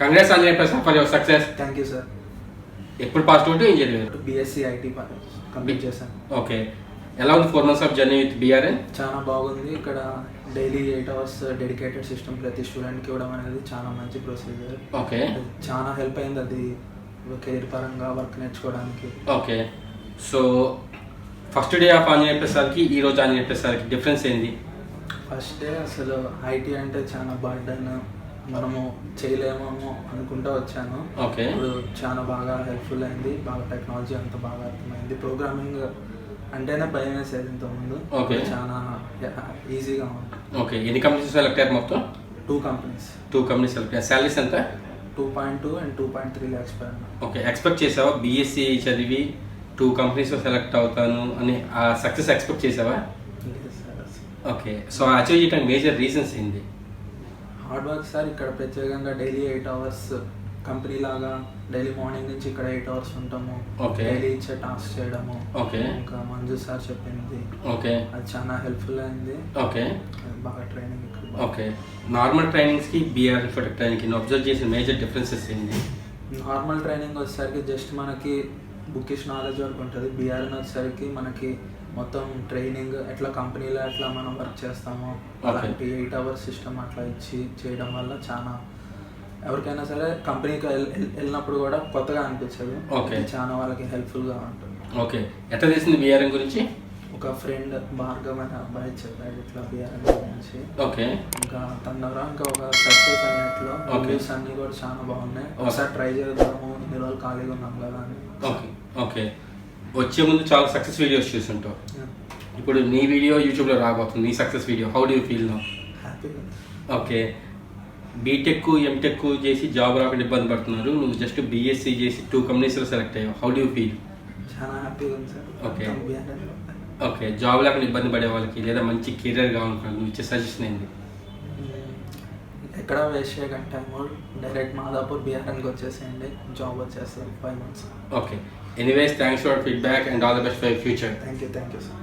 Congrats Anjaneya Prasad for your success. Thank you sir. ఎప్పుడు pass out ఏం చదివారు? బీఎస్సీ ఐటీ కంప్లీట్ చేశాను. ఓకే, ఎలా ఉంది 4 months of journey with BRN? చాలా బాగుంది. ఇక్కడ డైలీ 8 hours డెడికేటెడ్ సిస్టమ్ ప్రతి స్టూడెంట్కి ఇవ్వడం అనేది చాలా మంచి ప్రొసీజర్. ఓకే, చాలా హెల్ప్ అయింది అది కెరీర్ పరంగా వర్క్ నేర్చుకోవడానికి. Okay, so first day of Anjaneya ప్రసాద్కి ఈ రోజు ఆంజనేయ ప్రసాద్కి డిఫరెన్స్ ఏంది? ఫస్ట్ డే అసలు ఐటీ అంటే చాలా బర్డన్, మనము చేయలేమేమో అనుకుంటూ వచ్చాను. ఓకే, ఇప్పుడు చాలా బాగా హెల్ప్ఫుల్ అయింది. బాగా టెక్నాలజీ అంతా బాగా అర్థమైంది. ప్రోగ్రామింగ్ అంటేనే భయం వేసేది ఇంతకుముందు. ఓకే, చాలా ఈజీగా ఉంది. ఓకే, ఎన్ని కంపెనీస్ సెలెక్ట్ అయ్యారు మొత్తం? 2 companies. 2 companies సెలెక్ట్ అయ్యారు. శాలరీస్ ఎంత? 2.2 and 2.3 lakhs per annum. Okay, expect చేసావా బీఎస్సీ చదివి 2 companies సెలెక్ట్ అవుతాను అని ఆ సక్సెస్ ఎక్స్పెక్ట్ చేసావా? ఓకే, సో అచీవ్ చేయడానికి మేజర్ రీజన్స్ ఏంటి? Hard work sir. ఇక్కడ ప్రత్యేకంగా డైలీ 8 hours కంపెనీ లాగా డైలీ మార్నింగ్ నుంచి ఇక్కడ 8 hours ఉంటాము. ఓకే, డైలీ ఇచ్చే టాస్క్ చేయడము. ఓకే, ఇంకా మంజు సార్ చెప్పింది. ఓకే, అది చాలా హెల్ప్ఫుల్ అయింది. ఓకే, బాగా ట్రైనింగ్. ఓకే, నార్మల్ ట్రైనింగ్స్కి బీఆర్ ఇన్ఫోటెక్ ట్రైనింగ్కి నేను అబ్జర్వ్ చేసిన మేజర్ డిఫరెన్సెస్ ఏంటి? నార్మల్ ట్రైనింగ్ వచ్చేసరికి జస్ట్ మనకి బుకిష్ నాలెడ్జ్ వరకు ఉంటుంది. బీఆర్ఎన్ వచ్చేసరికి మనకి మొత్తం ట్రైనింగ్ ఎట్లా కంపెనీలో ఎట్లా మనం వర్క్ చేస్తామో అలాంటి 8 hours సిస్టమ్ అట్లా ఇచ్చి చేయడం వల్ల చాలా ఎవరికైనా సరే కంపెనీకి వెళ్ళినప్పుడు కూడా కొత్తగా అనిపించదు. ఓకే, చాలా వాళ్ళకి హెల్ప్ఫుల్గా ఉంటుంది. ఓకే, ఎట్లా తెలిసింది బీఆర్ఎన్ గురించి? ఒక ఫ్రెండ్ భార్గవ్ అనే అబ్బాయి చెప్పాడు ఇట్లా బీఆర్ఎన్ గురించి. ఓకే, ఇంకా తన ద్వారా ఇంకా ఒక సక్సెస్ అన్నట్లు రివ్యూస్ అన్నీ కూడా చాలా బాగున్నాయి. ఒకసారి ట్రై చేద్దాము, ఇన్ని రోజులు ఖాళీగా ఉన్నాం కదా అని. ఓకే, ఓకే, వచ్చే ముందు చాలా సక్సెస్ వీడియోస్ చూస్తుంటావు. ఇప్పుడు నీ వీడియో యూట్యూబ్లో రాబోతుంది, నీ success video. How do you feel now? హ్యాపీగా. ఓకే, బీటెక్ ఎంటెక్ చేసి జాబ్ రాకుండా ఇబ్బంది పడుతున్నారు, నువ్వు జస్ట్ బీఎస్సీ చేసి 2 companiesలో సెలెక్ట్ అయ్యావు. How do you feel? చాలా హ్యాపీగా ఉంది sir. Okay, BRN okay, job లేకుండా ఇబ్బంది పడే వాళ్ళకి లేదా మంచి కెరీర్ కావాలనుకున్నాను నువ్వు ఇచ్చే సజెషన్ ఏంటి? ఎక్కడ వేస్ట్ చేయకండి టైం, డైరెక్ట్ మాదాపూర్ బీఆర్ఎన్కి వచ్చేసేయండి, జాబ్ వచ్చేస్తుంది 5 months. Okay, anyways thanks for feedback and all the best for your future. Thank you sir.